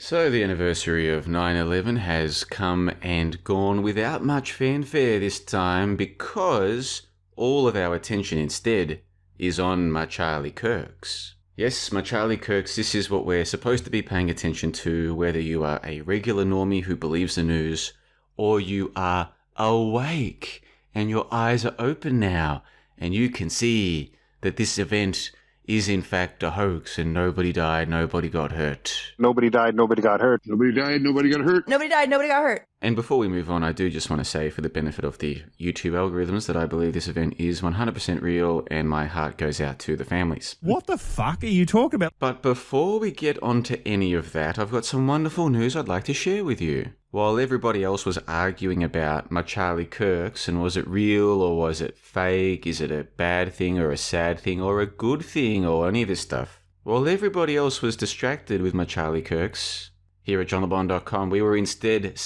So the anniversary of 9/11 has come and gone without much fanfare this time because all of our attention instead is on my Charlie Kirks. Yes, my Charlie Kirks, this is what we're supposed to be paying attention to, whether you are a regular normie who believes the news or you are awake and your eyes are open now and you can see that this event is in fact a hoax and nobody died, nobody got hurt. Nobody died, nobody got hurt. Nobody died, nobody got hurt. Nobody died, nobody got hurt. And before we move on, I do just want to say for the benefit of the YouTube algorithms that I believe this event is 100% real and my heart goes out to the families. What the fuck are you talking about? But before we get on to any of that, I've got some wonderful news I'd like to share with you. While everybody else was arguing about my Charlie Kirks and was it real or was it fake, is it a bad thing or a sad thing or a good thing or any of this stuff, while everybody else was distracted with my Charlie Kirks, here at johnlebon.com we were instead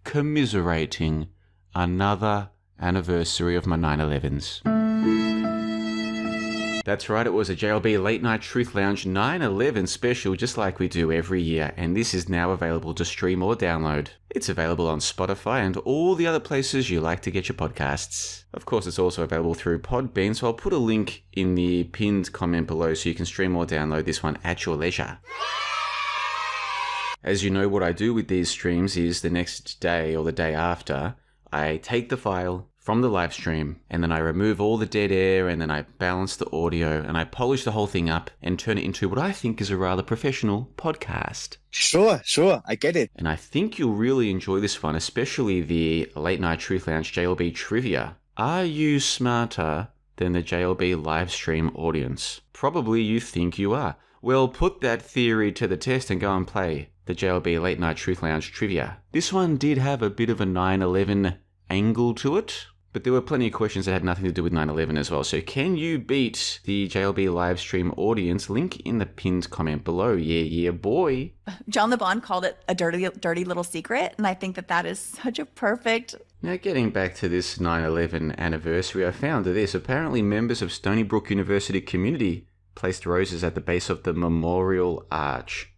commiserating another anniversary of my 9/11s. That's right, it was a JLB Late Night Truth Lounge 9/11 special just like we do every year, and this is now available to stream or download. It's available on Spotify and all the other places you like to get your podcasts. Of course, it's also available through Podbean, so I'll put a link in the pinned comment below so you can stream or download this one at your leisure. As you know, what I do with these streams is the next day or the day after, I take the file from the live stream and then I remove all the dead air and then I balance the audio and I polish the whole thing up and turn it into what I think is a rather professional podcast. Sure, I get it. And I think you'll really enjoy this one, especially the Late Night Truth Lounge JLB Trivia. Are you smarter than the JLB live stream audience? Probably you think you are. Well, put that theory to the test and go and play the JLB Late Night Truth Lounge Trivia. This one did have a bit of a 9/11 angle to it, but there were plenty of questions that had nothing to do with 9/11 as well. So can you beat the JLB live stream audience? Link in the pinned comment below. Yeah, boy. John LeBon called it a dirty little secret, and I think that is such a perfect... Now getting back to this 9/11 anniversary, I found this. Apparently members of Stony Brook University community placed roses at the base of the memorial arch.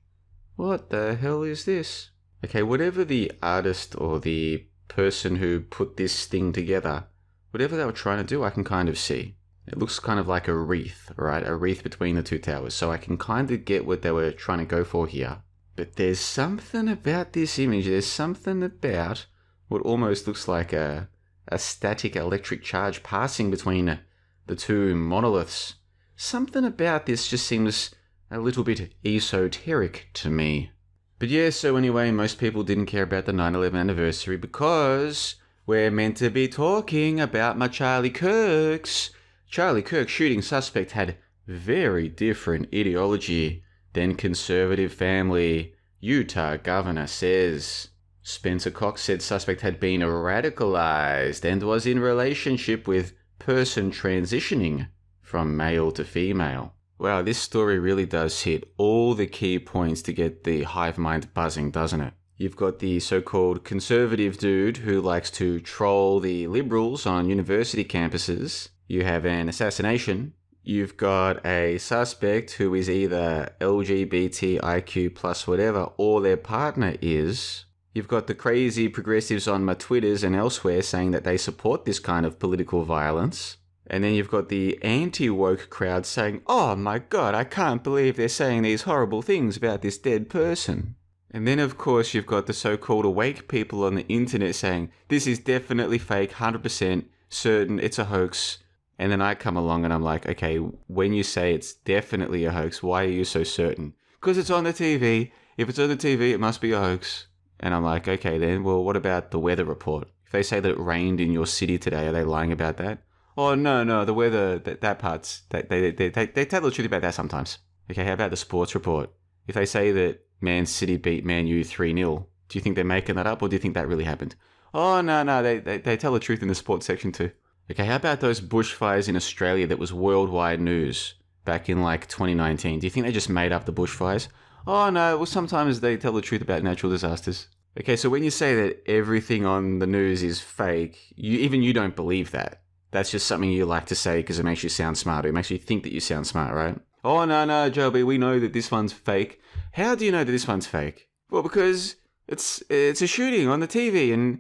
What the hell is this? Okay, whatever the artist or the person who put this thing together, whatever they were trying to do, I can kind of see. It looks kind of like a wreath, right? A wreath between the two towers. So I can kind of get what they were trying to go for here. But there's something about this image. There's something about what almost looks like a static electric charge passing between the two monoliths. Something about this just seems a little bit esoteric to me. But yeah, so anyway, most people didn't care about the 9/11 anniversary because we're meant to be talking about my Charlie Kirks. Charlie Kirk shooting suspect had very different ideology than conservative family. Utah governor says. Spencer Cox said suspect had been radicalized and was in relationship with person transitioning from male to female. Wow, this story really does hit all the key points to get the hive mind buzzing, doesn't it? You've got the so-called conservative dude who likes to troll the liberals on university campuses. You have an assassination. You've got a suspect who is either LGBTIQ plus whatever, or their partner is. You've got the crazy progressives on my Twitters and elsewhere saying that they support this kind of political violence. And then you've got the anti-woke crowd saying, oh my god, I can't believe they're saying these horrible things about this dead person. And then of course you've got the so-called awake people on the internet saying, this is definitely fake, 100% certain, it's a hoax. And then I come along and I'm like, okay, when you say it's definitely a hoax, why are you so certain? Because it's on the TV. If it's on the TV, it must be a hoax. And I'm like, okay then, well what about the weather report? If they say that it rained in your city today, are they lying about that? Oh, no, the weather, that part's, they tell the truth about that sometimes. Okay, how about the sports report? If they say that Man City beat Man U 3-0, do you think they're making that up or do you think that really happened? Oh, no, they tell the truth in the sports section too. Okay, how about those bushfires in Australia that was worldwide news back in like 2019? Do you think they just made up the bushfires? Oh, no, well, sometimes they tell the truth about natural disasters. Okay, so when you say that everything on the news is fake, even you don't believe that. That's just something you like to say because it makes you sound smarter. It makes you think that you sound smart, right? Oh, no, Joby, we know that this one's fake. How do you know that this one's fake? Well, because it's a shooting on the TV and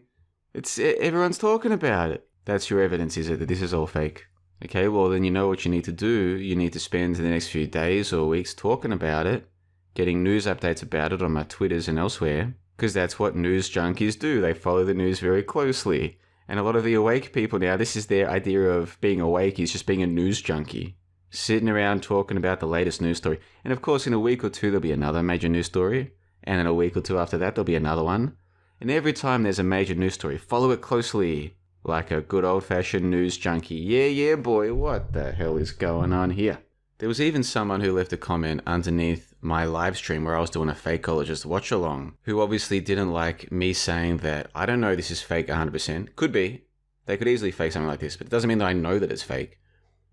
everyone's talking about it. That's your evidence, is it, that this is all fake? Okay, well then you know what you need to do. You need to spend the next few days or weeks talking about it, getting news updates about it on my Twitters and elsewhere, because that's what news junkies do. They follow the news very closely. And a lot of the awake people now, this is their idea of being awake, is just being a news junkie. Sitting around talking about the latest news story. And of course, in a week or two, there'll be another major news story. And in a week or two after that, there'll be another one. And every time there's a major news story, follow it closely. Like a good old-fashioned news junkie. Yeah, boy, what the hell is going on here? There was even someone who left a comment underneath my live stream where I was doing a fakeologist watch-along, who obviously didn't like me saying that I don't know this is fake 100%. Could be. They could easily fake something like this, but it doesn't mean that I know that it's fake.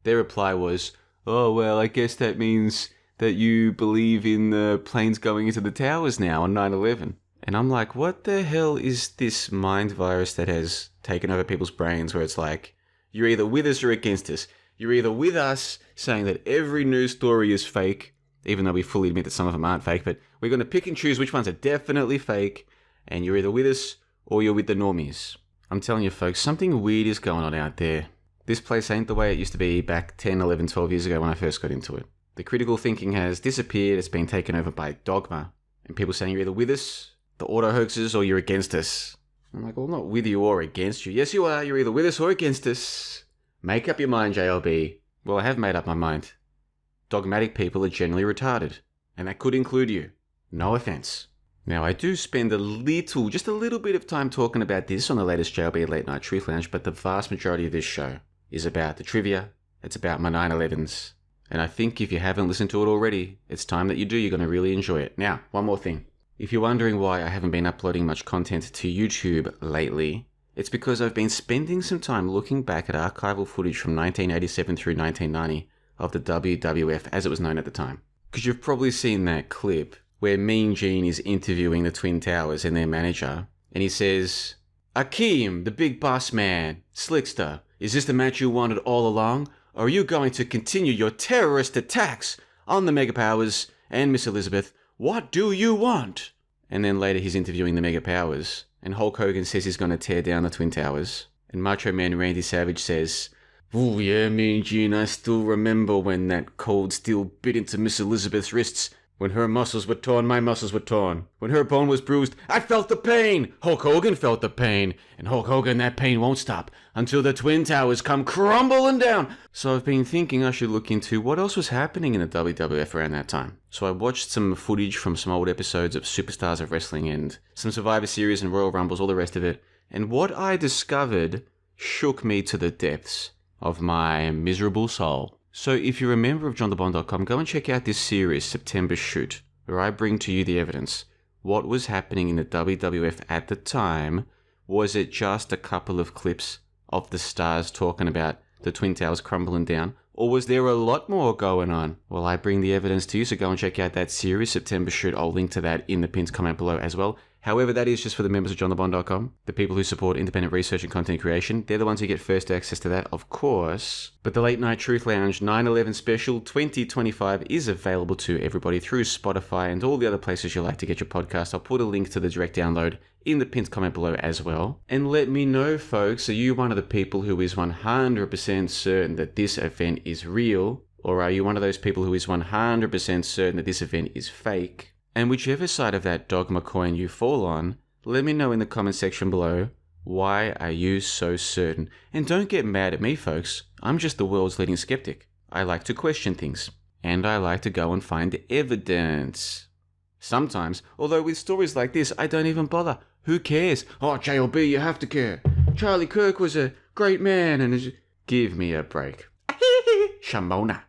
Their reply was, oh, well, I guess that means that you believe in the planes going into the towers now on 9/11. And I'm like, what the hell is this mind virus that has taken over people's brains where it's like, you're either with us or against us. You're either with us saying that every news story is fake, even though we fully admit that some of them aren't fake, but we're going to pick and choose which ones are definitely fake, and you're either with us or you're with the normies. I'm telling you folks, something weird is going on out there. This place ain't the way it used to be back 10, 11, 12 years ago when I first got into it. The critical thinking has disappeared, it's been taken over by dogma, and people saying you're either with us, the auto hoaxes, or you're against us. I'm like, well, I'm not with you or against you. Yes, you are. You're either with us or against us. Make up your mind, JLB. Well, I have made up my mind. Dogmatic people are generally retarded, and that could include you. No offense. Now, I do spend just a little bit of time talking about this on the latest JLB Late Night Truth Lounge, but the vast majority of this show is about the trivia. It's about my 9/11s. And I think if you haven't listened to it already, it's time that you do. You're going to really enjoy it. Now, one more thing. If you're wondering why I haven't been uploading much content to YouTube lately, it's because I've been spending some time looking back at archival footage from 1987 through 1990 of the WWF as it was known at the time. Because you've probably seen that clip where Mean Gene is interviewing the Twin Towers and their manager, and he says, Akeem, the big boss man, Slickster, is this the match you wanted all along? Or are you going to continue your terrorist attacks on the Megapowers and Miss Elizabeth? What do you want? And then later he's interviewing the Mega Powers, and Hulk Hogan says he's going to tear down the Twin Towers. And Macho Man Randy Savage says, oh yeah, Mean Gene, I still remember when that cold steel bit into Miss Elizabeth's wrists. When her muscles were torn, my muscles were torn. When her bone was bruised, I felt the pain. Hulk Hogan felt the pain. And Hulk Hogan, that pain won't stop until the Twin Towers come crumbling down. So I've been thinking I should look into what else was happening in the WWF around that time. So I watched some footage from some old episodes of Superstars of Wrestling and some Survivor Series and Royal Rumbles, all the rest of it. And what I discovered shook me to the depths of my miserable soul. So if you're a member of johnthebond.com, go and check out this series, September Shoot, where I bring to you the evidence. What was happening in the WWF at the time? Was it just a couple of clips of the stars talking about the Twin Towers crumbling down? Or was there a lot more going on? Well, I bring the evidence to you, so go and check out that series, September Shoot. I'll link to that in the pinned comment below as well. However, that is just for the members of johnthebond.com, the people who support independent research and content creation. They're the ones who get first access to that, of course. But the Late Night Truth Lounge 9/11 Special 2025 is available to everybody through Spotify and all the other places you like to get your podcast. I'll put a link to the direct download in the pinned comment below as well. And let me know, folks, are you one of the people who is 100% certain that this event is real? Or are you one of those people who is 100% certain that this event is fake? And whichever side of that dogma coin you fall on, let me know in the comment section below, why are you so certain? And don't get mad at me, folks. I'm just the world's leading skeptic. I like to question things. And I like to go and find evidence. Sometimes, although with stories like this, I don't even bother. Who cares? Oh, JLB, you have to care. Charlie Kirk was a great man and... Give me a break. Shamona.